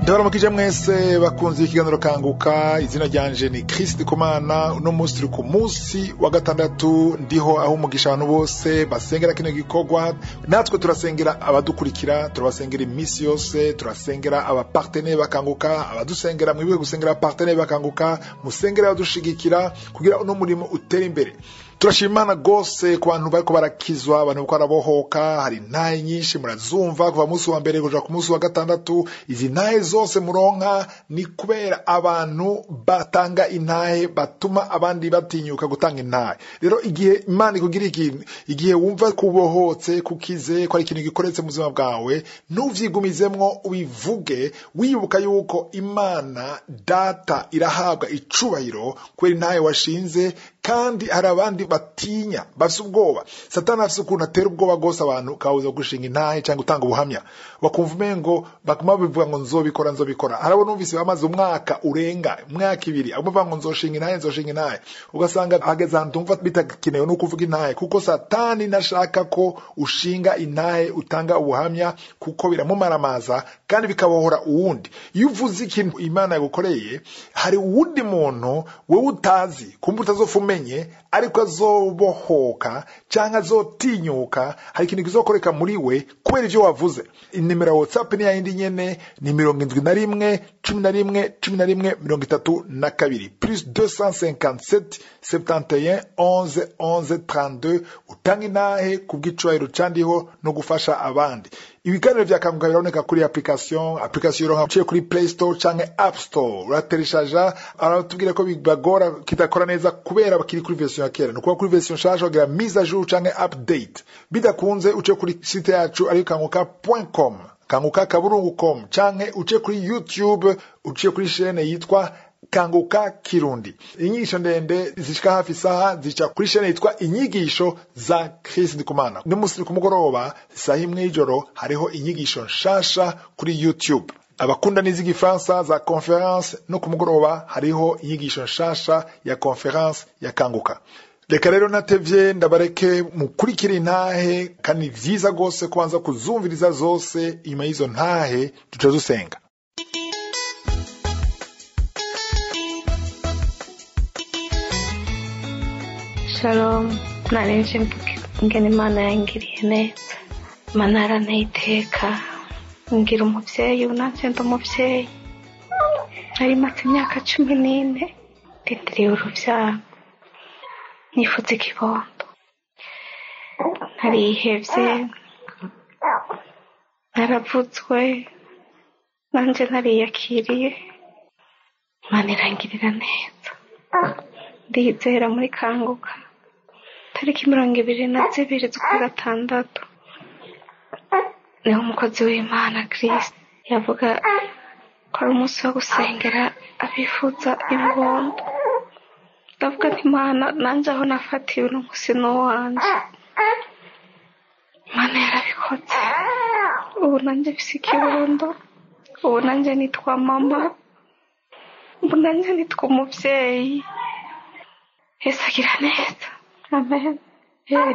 Ndabaramukije mwese bakunze ikiganiro Kanguka. Izina ryanje ni Chris Ndikumana. Uno munsi turi ku munsi wa gatandatu, ndiho aho umugisha abantu bose basengera kino gikorwa. Natwe turasengera abadukurikira, turabasengera imisi yose, turasengera abapartenere bakanguka, abadusengera mwibuke gusengera abapartenere bakanguka, musengera abadushigikira kugira uno murimo utere imbere. Turashimana gose ku bantu bariko barakizwa, abantu bariko barabohoka. Hari ntahe nyinshi murazumva kuva munsi wa mbere kuja ku munsi wa gatandatu. Izi ntahe zose muronka ni kubera abantu batanga intahe, batuma abandi batinyuka gutanga intahe. Rero igihe Imana ikugira ikintu, igihe wumva kubohotse, kukize, ko ari ikintu gikoretse mu buzima bwawe, ntuvyigumizemwo, ubivuge wibuka yuko Imana data irahabwa icubahiro kubera intahe washinze. Kandi hari abandi batinya, bafise ubwoba. Satani afise ukuntu atera ubwoba gose abantu kawuza gushinga intahe cyangwa gutanga ubuhamya, bakumva umengo bakuma bivuga ngo nzobikora. Harabo numvise bamaze umwaka urenga, umwaka ibiri abavuga ngo nzoshinga intahe, ugasanga hageze ahantu umva bitakenewe no kuvuga intahe, kuko Satani nashaka ko ushinga intahe, utanga ubuhamya, kuko biramumaramaza kandi bikabohora uwundi. Iyo uvuze ikintu Imana yagukoreye, hari uwundi muntu wewe utazi, kumva utazofumenye, ariko azobohoka cyangwa azotinyuka. Hari ikintu kizokoreka muri we kubera ivyo wavuze. Inimero ya WhatsApp ni yindi nyene, ni 71 11 11 32 plus 257 71 11 11 32. Utanga intahe kubw'icubahiro candiho no gufasha abandi. Ibiganiro vya Kanguka bironeka kuri application ironka uciye kuri Play Store canke App Store. Uratereshaja, aratubwira ko bibagora kitakora neza kubera bakiri kuri version ya kera. Nuko kuri version nshasha bagira mise à jour canke update. Bidakunze uciye kuri site yacu ari kanguka.com, kanguka.com, canke uciye kuri YouTube, uciye kuri chaîne yitwa Kanguka Kirundi. Inyigisho ndende zishika hafi isaha zica kuri chaîne yitwa Inyigisho za Chris Ndikumana. N'umunsi ku mugoroba isaha 1 y'ijoro hariho inyigisho nshasha kuri YouTube. Abakunda n'izi Fransa za conference, no ku mugoroba hariho inyigisho nshasha ya conference ya Kanguka. Reka rero natevye ndabareke mukurikira intahe, kandi vyiza gose kubanza kuzumviriza zose. Inyuma y'izo ntahe tuca dusenga. Shalom, narinje mvuge ingene Imana yangiriye neza. Imana yaranteye iteka, ngira umuvyeyi, unanje ndi umuvyeyi. Nari maze imyaka 14 ndindiriye uruvyaro, nifuza ikibondo. Narihevye, naravutswe, nanje nariyakiriye. Imana irangirira neza. Ndizera muri Kanguka tariki 22 z'ukwa gatandatu niho umukozi w'Imana Kristo yavuga ko ari umunsi wo gusengera abifuza ibibondo. Ndavuga nti Imana, nanje aho nafatiwe n'umunsi wanje, Imana yarabikoze. Ubu nanje mfise ikibondo, ubu nanje nitwa mama, ubu nanje nitwa umuvyeyi. Yesu agira neza. Amen.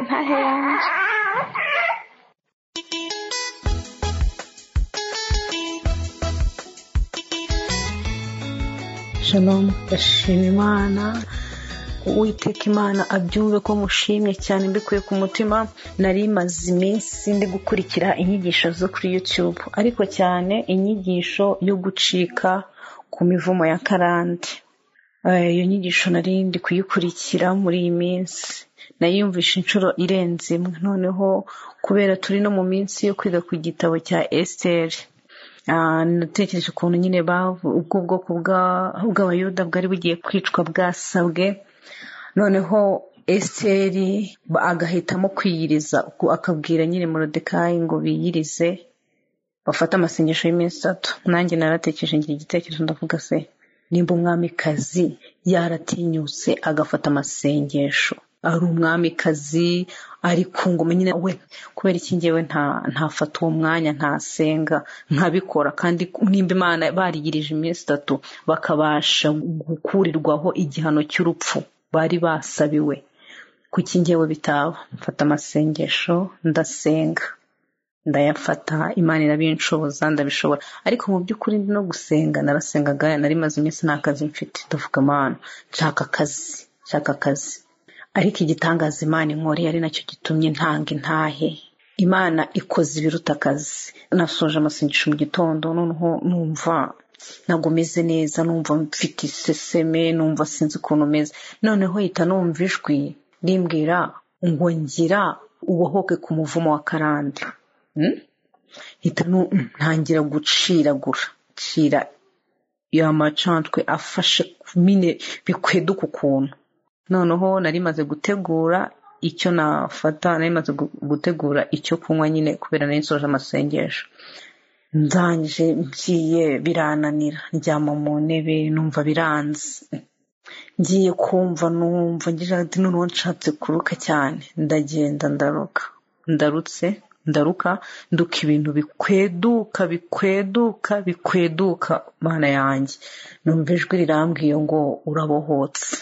Ntahe yanje. Shalom, ndashima Imana. Uwiteka Imana abyumve ko mushimye cyane mbikuye ku mutima. Nari maze iminsi ndi gukurikira inyigisho zo kuri YouTube, ariko cyane inyigisho yo gucika ku mivumo ya karande. Iyo nyigisho nari ndi kuyikurikira muri iyi minsi, nayumvishe inshuro irenze imwe. Noneho kubera turi no mu minsi yo kwiga ku gitabo cya Esther, natekereje ukuntu nyine ubwo bwoko bw'abayuda bwari bugiye kwicwa bwasabwe. Noneho Esther agahitamo kwiyiriza, akabwira nyine Moridekayi ngo biyirize bafata amasengesho y'iminsi 3. Nanjye naratekereje ngira igitekerezo, ndavuga se, nimba umwamikazi yaratinyutse agafata amasengesho, ari umwamikazi, ari ku ngoma nyine, we kubera iki ngewe ntafata uwo mwanya ntasenga nkabikora? Kandi nimba Imana barigirije iminsi 3 bakabasha gukurirwaho igihano cy'urupfu bari basabiwe, kuki ngewe bitaba? Mfata amasengesho ndasenga, ndayafata, Imana irabinshoboza, ndabishobora. Ariko mu by'ukuri no gusenga narasengaga, nari maze iminsi nta kazi mfite, ndavuga Mana nshaka akazi. Ariko igitangaza Imana inkoreye ari nacyo gitumye ntanga intahe. Imana ikoze ibiruta akazi. Nasoje amasengesho mu gitondo, noneho numva ntabwo meze neza, numva mfite iseseme, numva sinzi ukuntu meze. Noneho hita numva ijwi rimbwira ngo ngira ubohoke ku muvumo wa karande. Hita ntangira gucira ya macantwe afashe mine bikweduka ukuntu. Noneho nari maze gutegura icyo nafata, nari maze gutegura icyo kunywa nyine kubera nari nsoje amasengesho. Ndangije mgiye birananira, ndyama mu ntebe numva biranze. Ngiye kumva numva ngira ati noneho nshatse kuruka cyane, ndagenda ndaruka ibintu bikweduka Mana yanjye. Numva ijwi rirambwiye ngo urabohotse.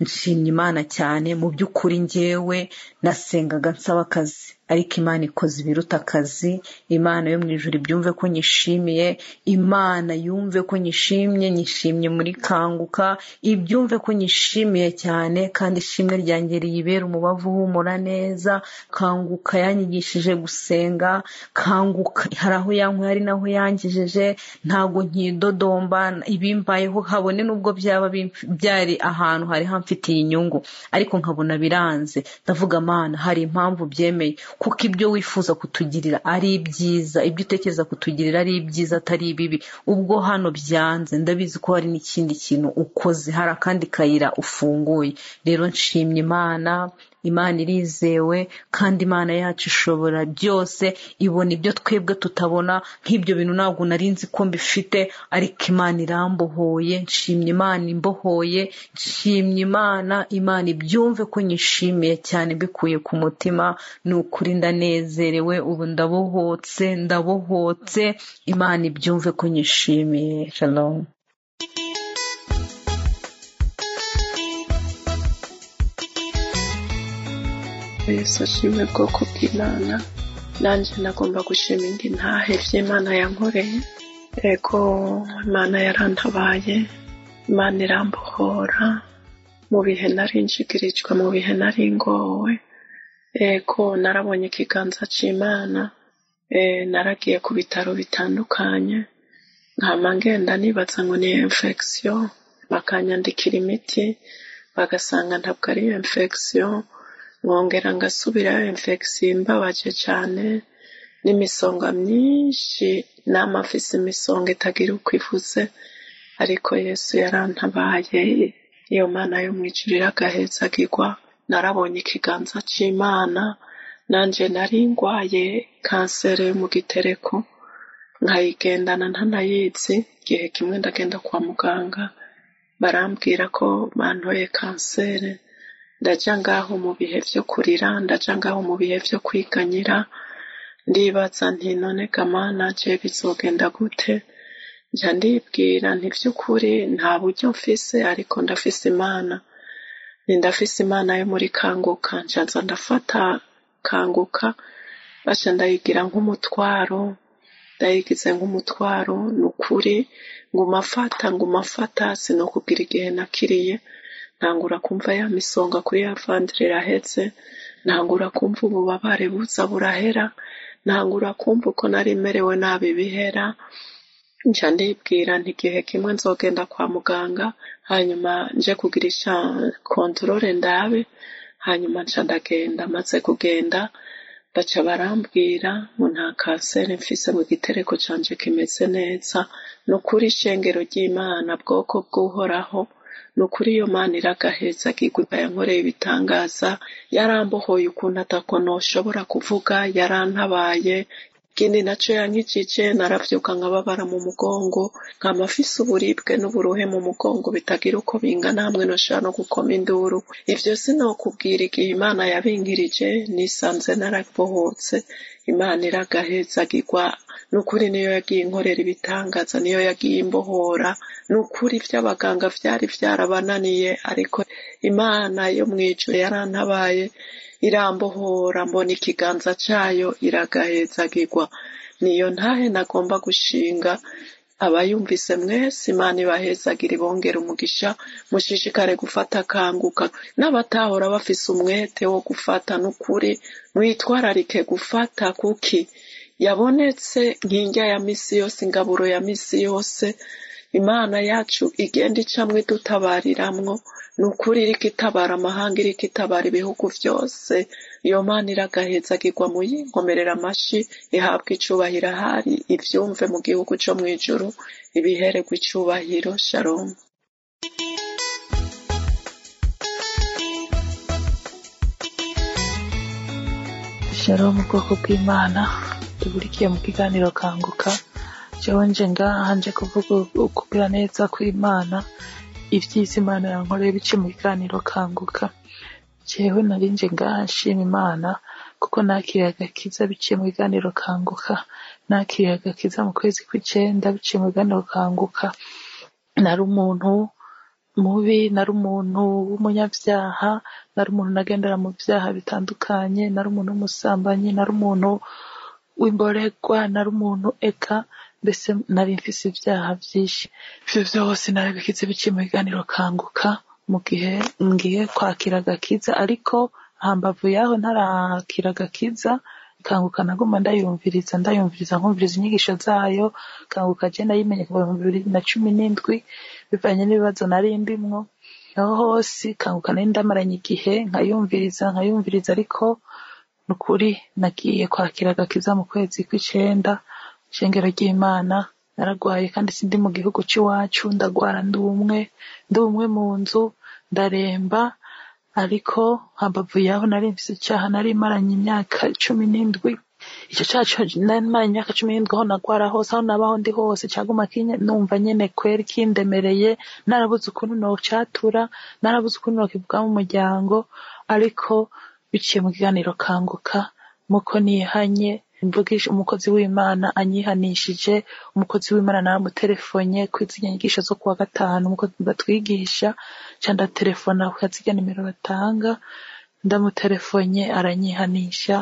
Nshimye Imana cyane. Mu by'ukuri njyewe nasengaga nsaba akazi, ariko Imana ikoze ibiruta akazi. Imana yo mu ijuru ibyumve ko nyishimiye, Imana yumve ko nyishimye muri kanguka, ibyumve ko nyishimiye cyane, kandi ishimwe ryanjye riyibera umubavu uhumura neza. Kanguka yanyigishije gusenga, kanguka hari aho yankuye ari naho yangejeje, ntago nkidodomba ibimbayeho, habone nubwo byaba byari ahantu hari hamfitiye inyungu, ariko nkabona biranze. Ndavuga Mana hari impamvu byemeye, kuko ibyo wifuza kutugirira ari ibyiza, ibyo utekereza kutugirira ari ibyiza atari ibibi. Ubwo hano byanze, ndabizi ko hari n'ikindi kintu ukoze, hari akandi kayira ufunguye. Rero nshimye Imana irizewe, kandi Imana yacu ishobora byose, ibona ibyo twebwe tutabona. Nk'ibyo bintu ntabwo nari nzi ko mbifite, ariko Imana irambohoye. Nshimye Imana imbohoye, nshimye Imana ibyumve ko nyishimiye cyane bikuye ku mutima. Ni ukuri ndanezerewe, ubu ndabohotse. Imana ibyumve ko nyishimiye. Shalom. Yesu ashimwe bwoko bw'Imana. Nanjye nagomba gushima indi ntahe by'Imana yankoreye. Ego Imana yarantabaye, Imana irambohora mu bihe nari nshikirijwe, mu bihe nari ngowe. Ego narabonye ikiganza cy'Imana. Naragiye ku bitaro bitandukanye, nkama ngenda nibaza ngo ni infection, bakanyandikira imiti bagasanga ntabwo ari infection. Mwongera ngasubirayo infection imbabaje cyane, n'imisonga myinshi, n'amafisi imisonga itagira uko ivuze. Ariko Yesu yarantabaye, iyo Mana yo mu ijuru iragahezagirwa. Narabonye ikiganza cy'Imana. Nanje nari ngwaye kanseri yo mu gitereko, nkayigendana ntanayizi. Igihe kimwe ndagenda kwa muganga, barambwira ko bantoye kanseri. Ndaja ngaho mu bihe byo kurira, ndaja ngaho mu bihe byo kwiganyira. Ndibaza nti none Mana je bizogenda gute? Nja ndibwira nti by'ukuri nta buryo mfise, ariko ndafise Imana. Ndafise Imana yo muri kanguka. Njanza ndafata kanguka, basha ndayigira nk'umutwaro, ndayigize nk'umutwaro. Nukuri ngumafata sinokubwira igihe nakiriye. Ntangura kumva ya misonga kuri ya vandire irahetse, ntangura kumva ububabare buza burahera, ntangura kumva uko nari merewe nabi bihera. Nja ndibwira nti igihe kimwe nzogenda kwa muganga, hanyuma nje kugirisha kontrole ndabe. Hanyuma nca ndagenda, maze kugenda baca barambwira ngo nta kanseri mfise mu gitereko canje kimeze neza. Nukuri ishengero ry'Imana bwoko bw'uhoraho, nukuri iyo Mana iragahezagirwa, yankoreye ibitangaza. Yarambohoye ukuntu atakonoshobora kuvuga, yarantabaye. Ikindi naco yankijije, naravyuka nkababara mu mugongo, nkamafise uburibwe n'uburuhe mu mugongo bitagira uko bingana, hamwe noshobora no gukoma induru. Ivyo sinokubwira igihe Imana yabinkirije, nisanze narabohotse. Imana iragahezagirwa. Nukuri niyo yagiye inkorera ibitangaza, niyo yagiye imbohora. Nukuri vy'abaganga vyari vyarabananiye, ariko Imana yo mwijuru yarantabaye. irambohora mbona ikiganza cayo iragahezagirwa. Niyo ntahe nagomba gushinga abayumvise mwese. Imana ibahezagire ibongere umugisha, mushishikare gufata kanguka. N'abatahora bafise umwete wo gufata n'ukuri mwitwararike gufata, kuki yabonetse nk'indya ya misi yose, ingaburo ya misi yose. Imana yacu igenda icamwe dutabariramwo, nukuri iriko itabara amahanga, iriko itabara ibihugu vyose. Iyo Mana iragahezagirwa, muyinkomerera amashi, ihabwa icubahiro ahari ivyumve mu gihugu co mw'ijuru, ibihererwa icubahiro. Shalom. Shalom ubwoko bw'Imana tuburikiye mu kiganiro kanguka. Jewe nje ngaha nje kuvuga ukugira neza kw'Imana, ivyiza Imana yankoreye biciye mu kiganiro kanguka. Jewe nari nje ngaha nshima Imana kuko nakiriye agakiza biciye mu kiganiro kanguka. Nakiriye agakiza mu kwezi kw'icenda biciye mu kiganiro kanguka. Nari umuntu mubi, nari umuntu w'umunyavyaha, nari umuntu nagendera mu vyaha bitandukanye, nari umuntu w'umusambanyi, nari umuntu w'imborerwa, nari umuntu eka mbese nari mfise ivyaha vyinshi. Ivyo vyose narabikize biciye mu kiganiro kanguka mu gihe ngiye kwakira agakiza. Ariko hambavu yaho ntarakira agakiza, kanguka naguma ndayumviriza nkumviriza inyigisho zayo. Kanguka je nayimenye kuva mu 2017 bivanye n'ibibazo nari ndimwo. Aho hose kanguka nari ndamaranye igihe nkayumviriza, ariko nukuri nagiye kwakira agakiza mu kwezi kw'icenda. Ishengero ry'Imana naragwaye kandi sindi mu gihugu c'iwacu, ndagwara ndumwe mu nzu ndaremba. Ariko hambavu yaho nari mfise icyaha nari maranye imyaka 17. Ico cyaha nari maranye imyaka 17 aho nagwara hose, aho nabaho ndi hose cyaguma numva nyene kweri kindemereye. Narabuze ukuntu nocatura, narabuze ukuntu nokivuga mu muryango. Ariko biciye mu kiganiro kanguka, muko nihanye mvugisha umukozi w'Imana anyihanishije. Umukozi w'Imana naramutelefone kwiziganya inyigisho zo kuwa gatanu, umukozi batwigisha ca ndatelefona kuziganya nimero batanga. Ndamutelefone aranyihanisha,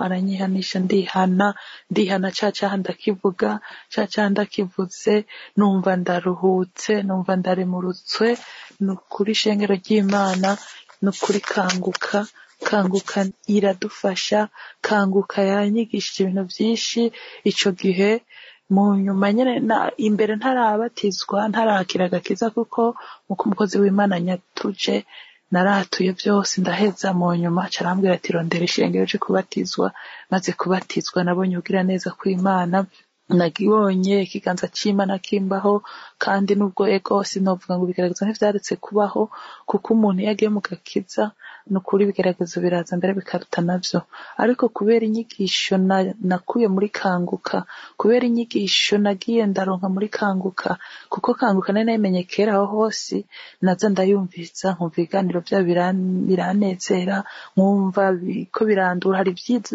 ndihana caca ndakivuze, numva ndaruhutse, numva ndaremurutswe. Nukuri ishengero ry'Imana, nukuri kanguka iradufasha. Kanguka yanyigishije ibintu vyinshi ico gihe. Mu nyuma nyene imbere ntarabatizwa, ntarakira agakiza, kuko umukozi w'Imana nyatuje naratuye byose ndaheza. Mu nyuma carambwira ati rondera ishengero cyo kubatizwa. Maze kubatizwa nabonye ugira neza kw'Imana, nagibonye ikiganza c'Imana kimbaho. Kandi nubwo ego sinovuga ngo bigaragaza ntivyaretse kubaho, kuko umuntu yagiye mu gakiza nukuri bigaragaza biraza mbere bikaruta navyo. Ariko kubera inyigisho nakuye muri kanguka, kubera inyigisho nagiye ndaronka muri kanguka, kuko kanguka nari nayimenye kera aho hose, naza ndayumviriza nkumva ibiganiro vya biranezera, nkumva ko birandura. Hari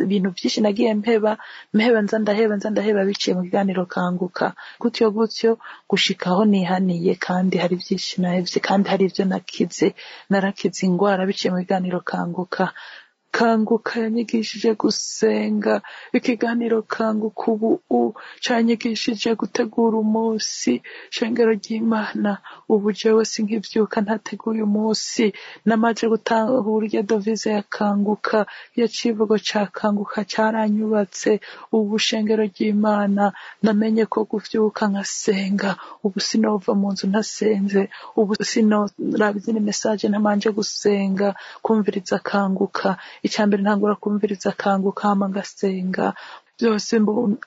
ibintu vyinshi nagiye mpeba nza ndaheba biciye mu kiganiro kanguka, gutyo gushika aho nihaniye. Kandi hari vyinshi nahevye, kandi hari ivyo narakize ingwara biciye mu kiganiro kanguka. Kanguka yanyigishije gusenga. Ikiganiro kanguka ubu canyigishije gutegura umunsi. Shengero ry'Imana, ubu jewe sinkivyuka ntateguye umunsi. Namaze gutahura irya dovize ya kanguka, ya civugo ca kanguka caranyubatse. Ubu shengero ry'Imana namenye ko guvyuka nkasenga. Ubu sinova mu nzu ntasenze, ubu sinoraba izindi message ntamanje gusenga. Kumviriza kanguka, icambere ntangura kumviriza kanguka hama ngasenga. Byose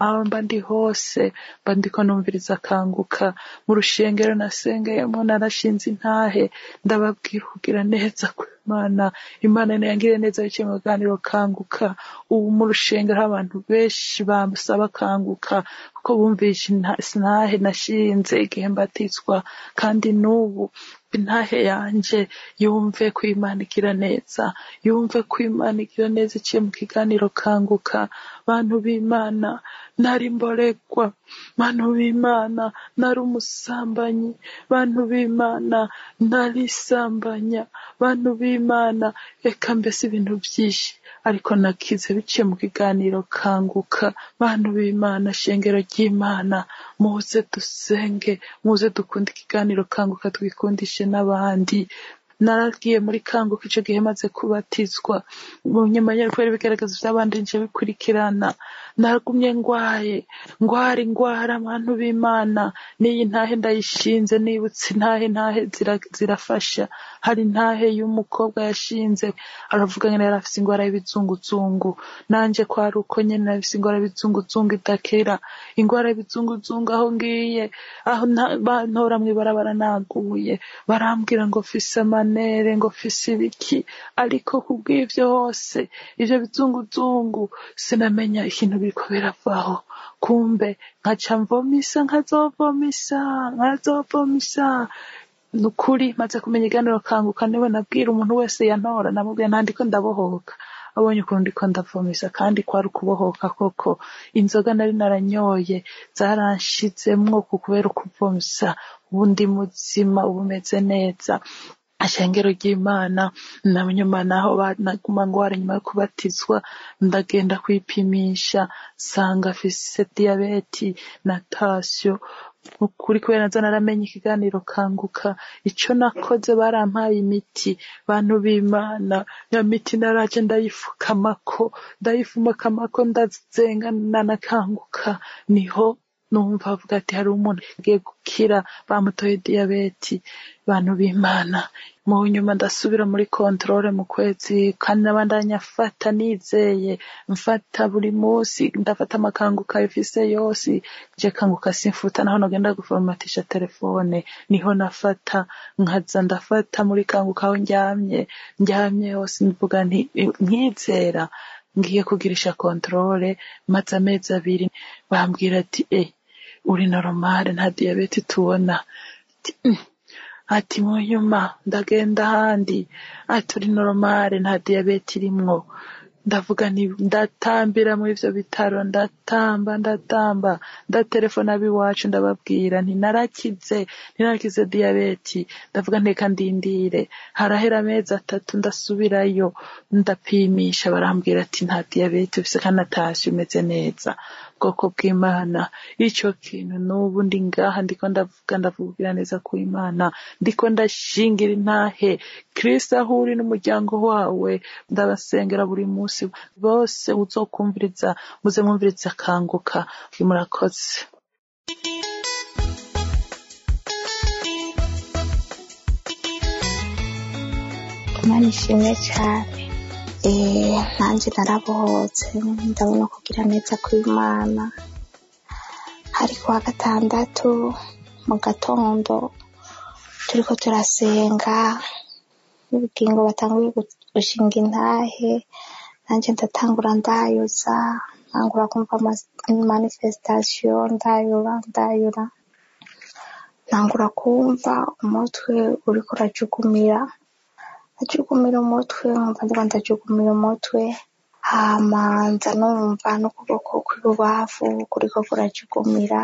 aho mba ndi hose mba ndiko numviriza kanguka. Mu rushengero nasengeyemo narashinze intahe, ndababwira kugira neza kw'Imana. Imana yangiriye neza biciye mu kiganiro kanguka. Ubu mu rushengero abantu benshi bamusaba kanguka, kuko bumvishe intahe nashinze igihe mbatizwa. Kandi n'ubu intahe yanje yumve kw'Imana igira neza, yumve kw'Imana igira neza iciye mu kiganiro kanguka. Bantu b'Imana, nari mboregwa, bantu b'Imana nari umusambanyi, bantu b'Imana nari sambanya, bantu b'Imana eka mbese ibintu byinshi, ariko nakize biciye mu kiganiro kanguka. Bantu b'Imana, shengero ry'Imana, muze dusenge, muze dukunde ikiganiro kanguka, twikundishe n'abandi. Naragiye muri kanguka icyo gihe maze kubatizwa, mu nyuma y'ukwezi bigaragaza by'abandi nje bikurikirana. Naragumye ngwara abantu b'Imana, n'iyi ntahe ndayishinze, nibutse intahe zirafasha. Hari intahe y'umukobwa yashinze, aravuga nyine yari afite ingwara y'ibizunguzungu, nanje kwari uko nyine nafite ingwara y'ibizunguzungu idakera. Ingwara y'ibizunguzungu aho ngiye, aho bantora mw'ibarabara naguye, barambwira ngo fise amanere, ngo fise ibiki, ariko kubw'ivyo hose ivyo bizunguzungu sinamenya ikintu biriko biravaho. Kumbe nkaca mvomisa, nkazovomisa. Nukuri maze kumenya iganiro kanguka, niwe nabwira umuntu wese yantora, namubwira ntandiko ndabohoka. Abonye ukuntu ndiko ndavomisa, kandi kwari ukubohoka koko. Inzoga nari naranyoye zaranshizemwo kubera ukuvomisa, ubu ndi muzima, ubu meze neza. Ashengero ry'Imana, na nyuma naho naguma ngwara nyuma yo kubatizwa, ndagenda kwipimisha, sanga afise diabeti na tension. Ukuri kubera nazo naramenye ikiganiro kanguka, ico nakoze barampaye imiti. Bantu b'Imana, ya miti naraje ndayifukamako ndazenga nanakanguka, niho numva avuga ati hari umuntu agiye gukira, bamutoye diabeti. Bantu b'Imana, mu nyuma ndasubira muri controle mu kwezi, kandi nabandanya fata nizeye, mfata buri munsi, ndafata amakanguka ifise yose. Je kanguka simfuta, naho nogenda guformatisha telefone niho nafata, nkaza ndafata muri kanguka aho njyamye hose, mvuga nti nkizera ngiye kugirisha controle. Maze amezi 2 bambwira ati uri normal, nta diabete tubona. Ati mu nyuma ndagenda ahandi, ati uri normal, nta diabete irimwo. Ndavuga nti ndatambira muri ivyo bitaro, ndatamba ndatelefona abiwacu ndababwira nti narakize diabete. Ndavuga nteka ndindire, harahera amezi 3 ndasubirayo ndapimisha, barambwira ati nta diabete ufise kandi natashe umeze neza. Bwoko bw'Imana, ico kintu n'ubu ndi ngaha ndiko ndavugira neza ku Imana, ndiko ndashingira intahe Kristo aho uri n'umuryango wawe. Ndabasengera buri munsi bose uzokumviriza, muze mwumviriza kanguka. Murakoze. Imana ishimwe cyane. Nanjye narabohotse, ndabona kugira neza kw'Imana. Hari kuwa gatandatu mu gatondo turiko turasenga, n'ubugingo batanguye gushinga intahe, nanjye ndatangura ndayuza, ntangura kumva manifestation, ndayura, ntangura kumva umutwe uriko urajugumira umutwe, nkumva ndiko ndajugumira umutwe. Hama nza numva n'ukuboko kw'ibubafu kuriko kurajugumira.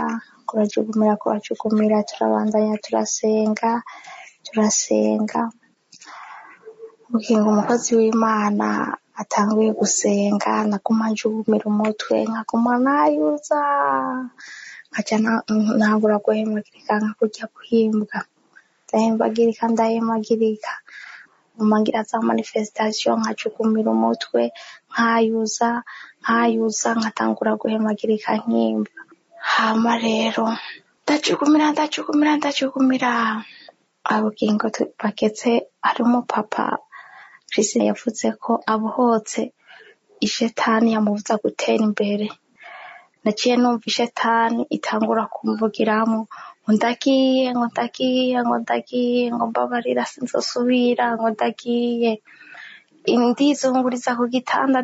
Turabandanya turasenga. Ubugingo umukozi w'Imana atanguye gusenga, naguma njugumira umutwe, nkaguma nayuza, nkaca ntangura guhemagirika nka kurya guhimbwa, ndahemagirika umangira za manifestation, nkajugumira umutwe, nkayuza, nkatangura guhemagirika nkimba. Hama rero ndajugumira. Ubugingo bageze, hari umupapa Kristo yavuze ko abohotse ishetani yamubuza gutera imbere. Naciye numva ishetani itangura kumvugiramo, ndagiye, ngo mbabarira sinzosubira, ngo ndagiye. Ndizunguriza ku gitanda,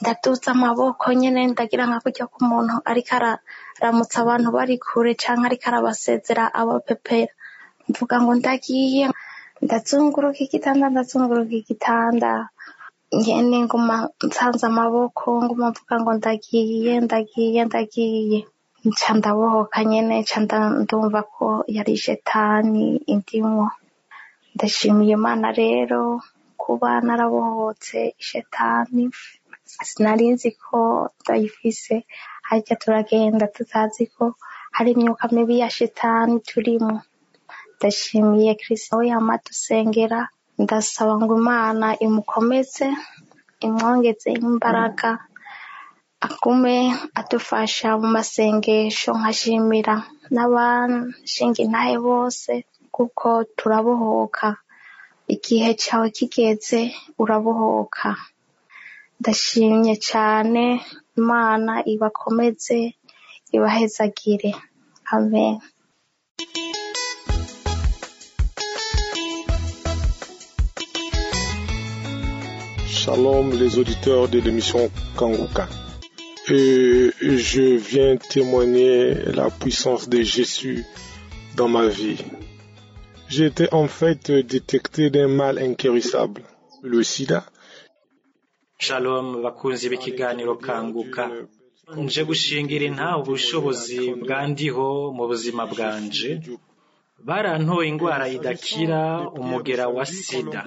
ndaduza amaboko nyene, ndagira nka kurya k'umuntu ariko aramutsa abantu bari kure canke ariko arabasezera abapepera. Mvuga ngo ndagiye, ndazunguruka igitanda. nyene nguma nsanze amaboko nguma mvuga ngo ndagiye nca ndabohoka nyene nca ndumva ko yari shetani indimwo. Ndashimiye Imana rero kuba narabohotse shetani, sinari nzi ko ndayifise, harya turagenda tutazi ko hari imyuka mibi ya shetani turimo. Ndashimiye Kristo we yama dusengera, ndasaba ngo Imana imukomeze imwongeze imbaraga, agume adufasha mu masengesho. Nkashimira n'abashinga intahe bose kuko turabohoka, igihe cyawe kigeze urabohoka. Ndashimye cyane, Imana ibakomeze ibahezagire, amen. Shalom les auditeurs de l'émission Kanguka. Je viens témoigner la puissance de Jésus dans ma vie. J'ai été en fait détecté d'un mal incurable, le sida. Shalom bakunzi b'ikiganiro Kanguka. Nje gushingira intaho ubushobozi bwandiho mu buzima bwanje. Barantoye ingwara idakira, umugera wa sida.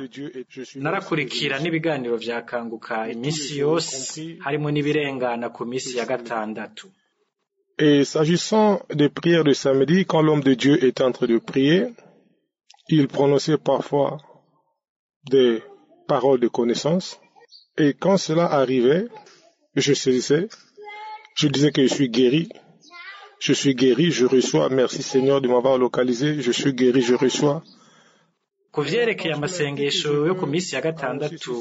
Narakurikira n'ibiganiro vya Kanguka iminsi yose, harimo n'ibirengana ku minsi ya gatandatu. Et s'agissant des prières de samedi, quand l'homme de Dieu est en train de prier, il prononçait parfois des paroles de connaissance. Et quand cela arrivait, je saisissais, je disais que je suis guéri. Je suis guéri, je reçois. Merci Seigneur de m'avoir localisé. Je suis guéri, je reçois. Kuvyerekeye amasengesho yo ku minsi ya gatandatu,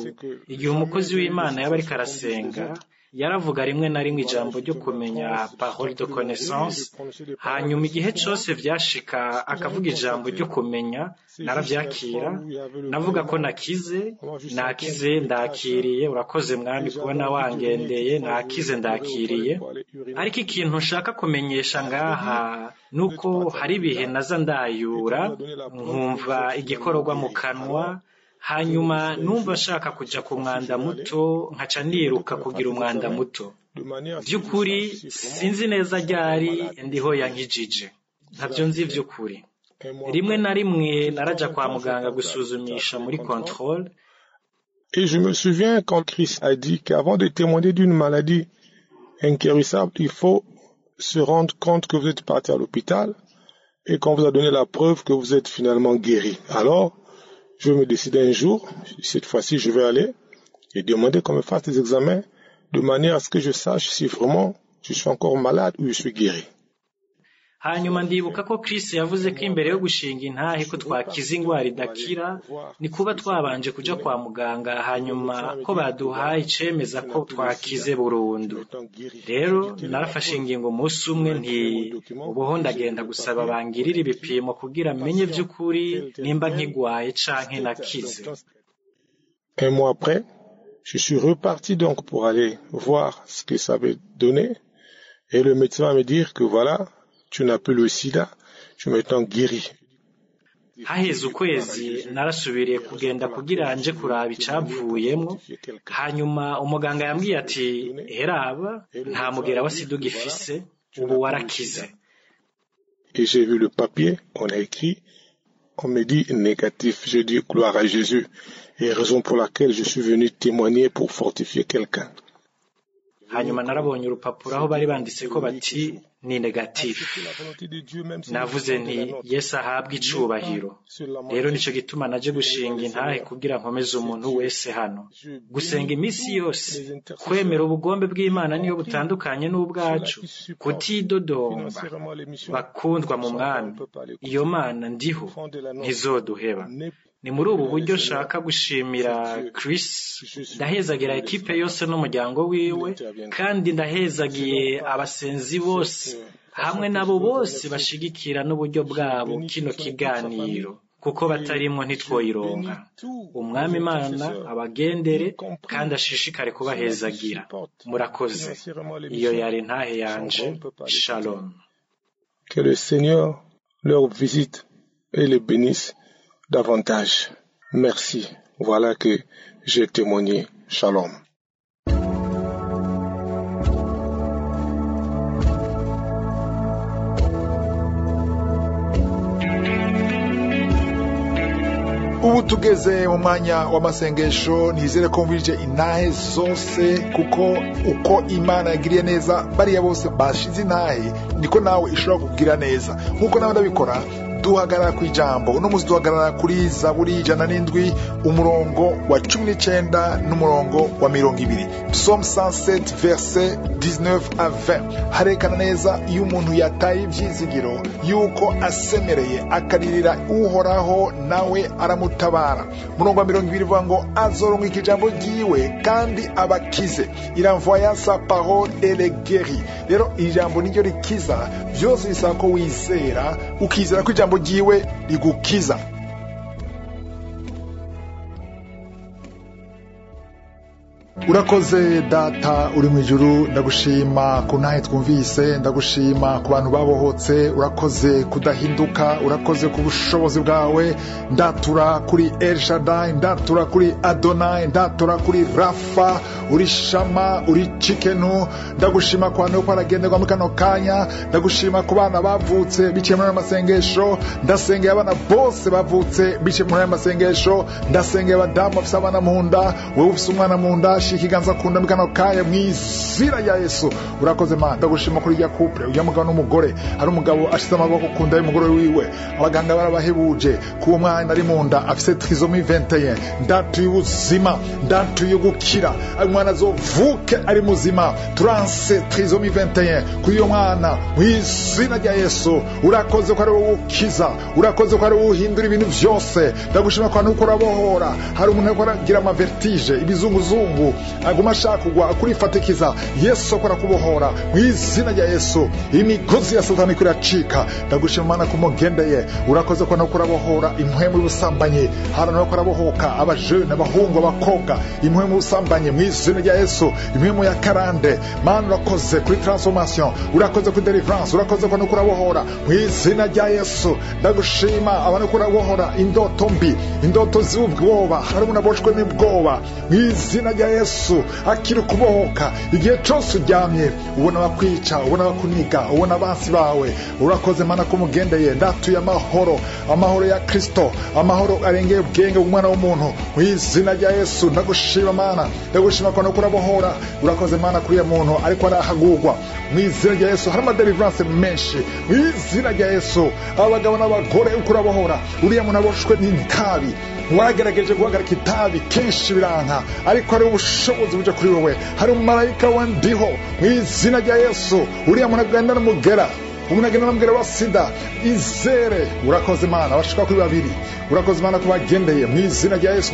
igihe umukozi w'Imana yaba ariko arasenga, yaravuga rimwe na rimwe ijambo ryo kumenya, parole de connaissance. Hanyuma igihe cyose vyashika akavuga ijambo ryo kumenya, naravyakira, navuga ko nakize, ndakiriye, urakoze mwami kubona wangendeye, nakize ndakiriye. Ariko ikintu nshaka kumenyesha ngaha nuko hari ibihe naza ndayura, nkumva igikororwa mu kanwa, hanyuma numva nshaka kuja ku mwanda muto, nkaca niruka kugira umwanda muto. Vy'ukuri sinzi neza ryari ndiho yankijije, ntavyo nzi vy'ukuri. Rimwe na rimwe naraja kwa muganga gusuzumisha muri contrôle. Et je me souviens quand Christ a dit qu'avant de témoigner d'une maladie incurable, il faut se rendre compte que vous êtes parti à l'hôpital et qu'on vous a donné la preuve que vous êtes finalement guéri. Alors, je me décidais un jour, cette fois-ci je vais aller et demander qu'on me fasse des examens de manière à ce que je sache si vraiment je suis encore malade ou je suis guéri. Hanyuma ndibuka ko Kristo yavuze ko imbere yo gushinga intahe ko twakiza ingwara idakira, ni kuba twabanje kuja kwa muganga, hanyuma ko baduhaye icemeza ko twakize burundu. Rero narafashe ingingo umunsi umwe nti ubuho ndagenda gusaba bangirira ibipimo kugira menye vy'ukuri nimba nkigwaye canke nakize. Un mois après, je suis reparti donc pour aller voir ce que ça avait donné et le médecin va me dire que voilà, tu n'as plus le sida, tu es maintenant guéri. Haheze ukwezi narasubiriye kugenda kugira nje kuraba icavuyemo, hanyuma umuganga yambwiye ati heraba nta mugera wa sida ugifise, ubu warakize. Et j'ai vu le papier, on a écrit, on me dit négatif. Je dis gloire à Jésus, et raison pour laquelle je suis venu témoigner pour fortifier quelqu'un. Hanyuma narabonye urupapuro aho bari banditse ko bati ni negative. Navuze nti Yesu ahabwe icubahiro. Rero nico gituma naje gushinga intahe kugira nkomeze umuntu wese hano. Gusenga iminsi yose, kwemera ubugombe bw'Imana niyo butandukanye n'ubwacu, kutidodomba. Bakundwa mu mwami, iyo Mana ndiho ntizoduheba. Ni muri ubu buryo nshaka gushimira Chris, ndahezagira ekipe yose n'umuryango wiwe, kandi ndahezagiye abasenzi bose hamwe nabo bose bashigikira n'uburyo bwabo kino kiganiro, kuko batarimwo ntitwoyironka. Umwami Imana abagendere kandi ashishikare kubahezagira. Murakoze. Iyo yari ntahe yanje. Shalom. Que le Seigneur leur visite et les bénisse davantage. Merci. Voilà que j'ai témoigné shalom. Ubu tugeze mu mwanya w'amasengesho, nizere ko mwije intahe zose, kuko uko Imana yagiriye neza bariya bose bashize intahe, niko nawe ishobora kugira neza. Nkuko nawe ndabikora, duhagarara ku ijambo. Uno munsi duhagarara kuri Zaburi 107 umurongo wa 19 n'umurongo wa 20. Psalm 107 verset 19 à 20. Harekana neza iyo umuntu yataye ivyizigiro yuko asemereye akaririra Uhoraho nawe aramutabara. Murongo wa 20 uvuga ngo azoronka ijambo ryiwe kandi abakize. Il envoya sa parole et les guérit. Rero ijambo niryo rikiza, byose bisaba ko wizera, ukizera ko ijambo ryiwe rigukiza. Urakoze data uri mu ijuru, ndagushima ku ntahe twumvise, ndagushima ku bantu babohotse, urakoze kudahinduka, urakoze ku bushobozi bwawe. Ndatura kuri El Shaddai, ndatura kuri Adonai, ndatura kuri Rafa, uri Shama, uri Chikenu. Ndagushima ku bantu baragenderwa mu kano kanya, ndagushima ku bana bavutse biciye muri amasengesho, ndasengeye abana bose bavutse biciye muri amasengesho, ndasengeye abadamu bafise abana mu nda, wewe ufise umwana mu nda, ikiganza kunda mikano kaya mwizira ya Yesu. Urakoze Mana, ndagushima kuri ya couple, uya mugabo n'umugore, hari umugabo ashize amaboko kunda y'umugore wiwe, abaganga barabahebuje ku mwana ari mu nda afise trisomie 21. Ndatuye ubuzima, ndatuye gukira, umwana azovuke ari muzima, transe trisomie 21 kuri yo mwana mwizina ya Yesu. Urakoze ko ari wowe ukiza, urakoze ko ari wowe uhindura ibintu byose. Ndagushima ko nuko urabohora, hari umuntu akora gira ama vertige, ibizunguzungu, aguma shakugwa kurifatikiza. Yesu akora kubohora mwizina ya Yesu. Imigozi ya satani kuracika. Ndagushima Mana kumugendeye, urakoze ko nuko urabohora impwemu y'ubusambanye, hari nuko urabohoka abajene, abahungu, abakobwa, impwemu y'ubusambanye mwizina ya Yesu, impwemu ya karande. Mana urakoze kuri transformation, urakoze kuri deliverance, urakoze ko nuko urabohora mwizina ya Yesu. Ndagushima abantu kurabohora indoto mbi, indoto z'ubwoba, hari umuntu aboshwe n'ubwoba mwizina ya Yesu. Akiri kubohoka igihe cyose uryamye, ubona bakwica, ubona bakuniga, ubona abansi bawe. Urakoze Mana kumugendeye, ndatuye amahoro, amahoro ya Kristo, amahoro arengeye ubwenge bw'umwana w'umuntu mwizina ya Yesu. Ndagushima Mana, ndagushima ko nuko urabohora. Urakoze Mana kuri ya muntu ariko arahagurwa mwizina ya Yesu. Hari deliverance menshi mwizina ya Yesu. Abagabo n'abagore uko urabohora, uriya muntu aboshwe n'intabi, wagerageje guhagarika itabi kenshi biranka, ariko hari ubushobozi buje kuri wewe. Hari umumarayika wandiho mwizina ya Yesu. Uriya muntu agenda n'umugera, umunagenda n'umugera wa sida, izere. Urakoze Mana, bashika kuri babiri. Urakoze Mana kubagendeye mwizina ya Yesu.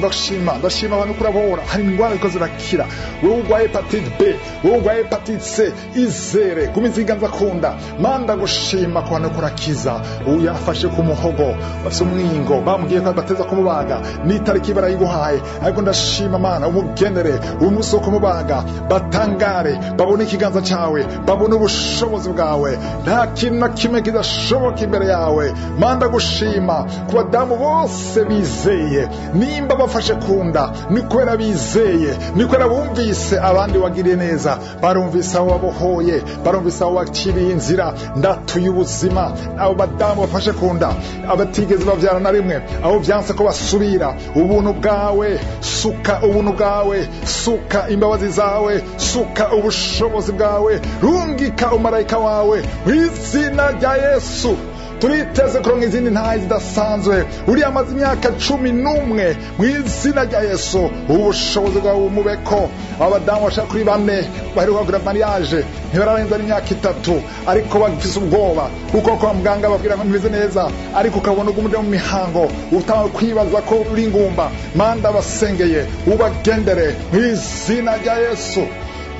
Ndashima abantu kurabohora, hari indwara ikoze rakira. Wewe ugwaye hepatite B, wewe ugwaye hepatite C, izere kumiziganza kunda. Mana ndagushima ko abantu kurakiza. Uyu yafashe ku muhogo bafise umwingo, bamubwiye ko bateza kumubaga, n'itariki barayiguhaye, ariko ndashima Mana umugendere umunsi wo kumubaga, batangare babone ikiganza cyawe, babone ubushobozi bwawe. Nta kintu na kimwe kidashoboka imbere yawe. Mana ndagushima ku badamu bose bizeye, nimba bafashe kunda ni kubera bizeye, ni kubera bumvise abandi wagiriye neza, barumvise aho wabohoye, barumvise aho wakiriye inzira. Ndatuye ubuzima abo badamu bafashe kunda, abatigeze bavyara na rimwe, aho byanse ko basubira. Ubuntu bwawe suka, ubuntu bwawe suka, imbabazi zawe suka, ubushobozi bwawe rungika umarayika wawe mwizina rya Yesu. Turiteze kuronka izindi ntahe zidasanzwe. Uriya amaze imyaka 11 mwizina rya Yesu. Ubushobozi bwawe bumubeko. Abadamu bashaka kuri 4 baheruka kugura mariage, ntibararenza imyaka 3, ariko bagifise ubwoba kuko kwa muganga babwira ngo mbize neza, ariko ukabona ugumude mu mihango utawe kwibaza ko uri ngumba. Manda basengeye ubagendere mwizina rya Yesu.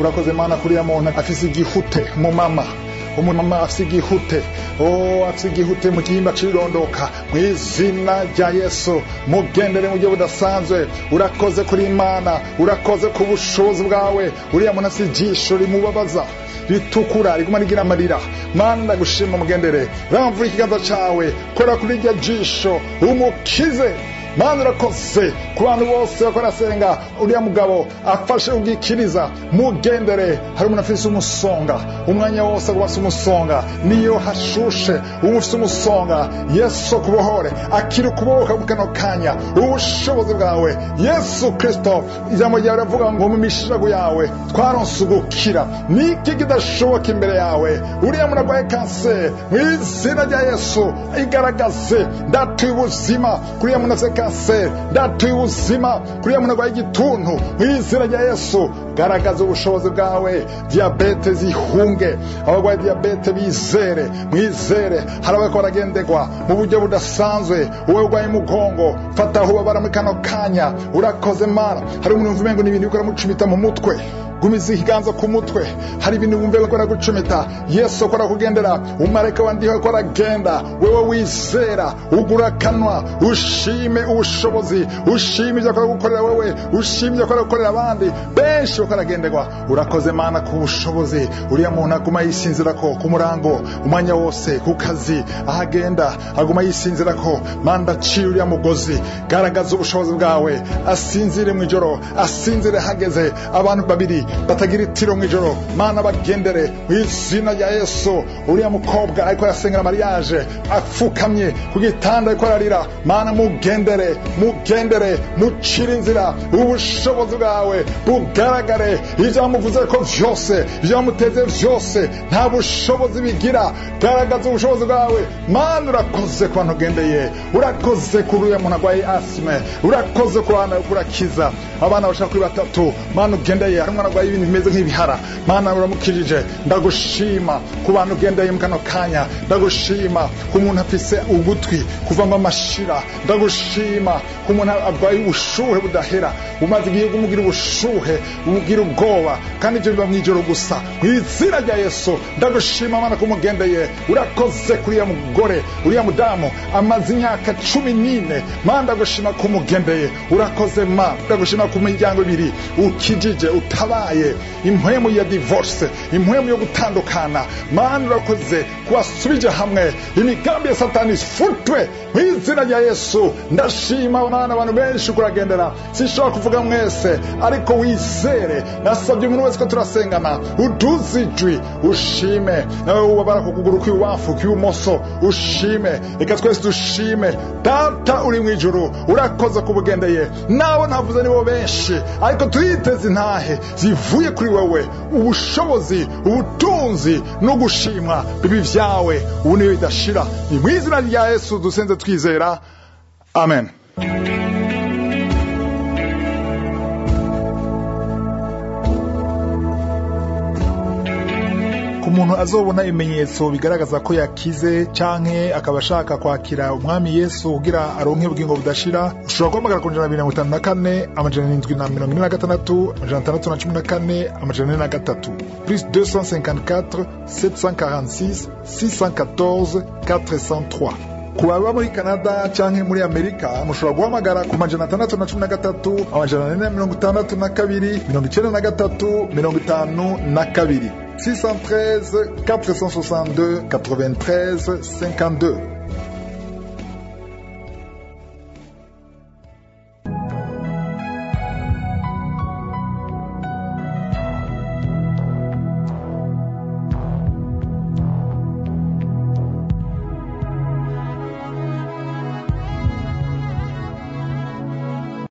Urakoze Mana kuri ya muntu afise igihute mu mama, umumama afise igihute, afise igihute mu gihimba cirondoka mwizina rya Yesu. Mugendere mu buryo budasanzwe. Urakoze kuri Imana, urakoze ku bushobozi bwawe. Uriya muntu afise ijisho rimubabaza ritukura riguma rigira amarira. Mana ndagushima mugendere, ramvura ikiganza cawe, kora kuri iryo jisho umukize Mana urakoze ku bantu bose bakora senga uriya mugabo afashe ugikiriza mugendere. Hari umuntu afise umusonga umwanya wose agwasa umusonga niyo hashushe umufise umusonga Yesu kubohore akiri kubohoka mu kano kanya ubushobozi bwawe Yesu Kristo. Ijambo ryawe ravuga ngo mu mishago yawe twaronse ugukira. Niki kidashoboka imbere yawe? Uriya muntu arwaye kanseri mu izina rya Yesu igaragaze. Ndatuye ubuzima kuri uriya muntu afite kanseri, ndatuye ubuzima kuri uriya muntu arwaye igituntu mu izina rya Yesu. Garagaza ubushobozi bwawe. Diabete zihunge, abarwaye diabete bizere, mwizere. Hari abako baragendegwa mu buryo budasanzwe. Wowe urwaye umugongo fata aho ubabara muri kano kanya urakoze Mana. Hari umuntu uvuga ngo ni ibintu bikora mucumita mu mutwe, gumiza ikiganza ku mutwe. Hari ibintu wumve bakora gucumita. Yesu akora kugendera, umareka wandiho akora genda. Wewe wizera ugura kanwa ushime ubushobozi, ushime ibyo akora gukorera wewe, ushime ibyo akora gukorera abandi benshi bakora gendegwa. Urakoze Mana ku bushobozi. Uriya muntu aguma yisinzira ko ku murango umwanya wose ku kazi ahagenda aguma yisinzira ko. Manda ciye uriya mugozi, garagaza ubushobozi bwawe. Asinzire mu ijoro, asinzire hageze abantu babiri batagira itiro mu ijoro. Mana bagendere mu izina rya Yesu. Uriya mukobwa ariko arasengera mariage apfukamye ku gitanda ariko ararira. Mana mugendere, mugendere, mucire inzira. Ubushobozi bwawe bugaragare. Ivyo muvuze ko vyose, ivyo muteze vyose nta bushobozi bigira. Garagaza ubushobozi bwawe. Mana urakoze ku bantu gendeye, urakoze kuri uriya muntu arwaye asime, urakoze ku bana urakiza abana bashaka kuri batatu. Mana ugendeye, hari umwana arwaye ibintu bimeze nk'ibihara. Mana uramukirije. Ndagushima ku bantu ugendeye mu kano kanya. Ndagushima ku muntu afise ugutwi kuvamo amashira. Ndagushima ku muntu arwaye ubushuhe budahera, umaze igihe kumugira ubushuhe umugira ubwoba kandi ibyo biba mw'ijoro gusa. Mu izina rya Yesu ndagushima Mana kumugendeye. Urakoze kuri ya mugore, uriya mudamu amaze imyaka 14. Mana ndagushima kumugendeye. Urakoze Mana, ndagushima ku miryango ibiri ukijije utabaye impwemu ya divorce, impwemu yo gutandukana. Mana urakoze kubasubije hamwe. Imigambi ya Satani ifutwe mu izina rya Yesu. Ndashima Mana abantu benshi kuragendera, sinshobora kuvuga mwese ariko wizere. Nasabye umuntu wese ko turasengana uduze ijwi ushime. Nawe ubabara ku kuguru kw'ibubafu kw'ibumoso ushime. Reka twese dushime. Data uri mu ijuru urakoze kubugendeye. Nawe ntavuze nibo benshi ariko tuyiteze intahe zivuye kuri wewe. Ubushobozi, ubutunzi no gushimwa bibi vyawe ubu niyo bidashira. Ni mu izina rya Yesu dusenze twizera. Amen. Ku muntu azobona ibimenyetso bigaragaza ko yakize canke akaba ashaka kwakira umwami Yesu kugira aronke ubugingo budashira, ushobora guhamagara ku 254 746 614 403 plus 254 746 614 403. Ku baba muri Canada canke muri Amerika mushobora guhamagara ku 613 462 93 52 613 462 93 52.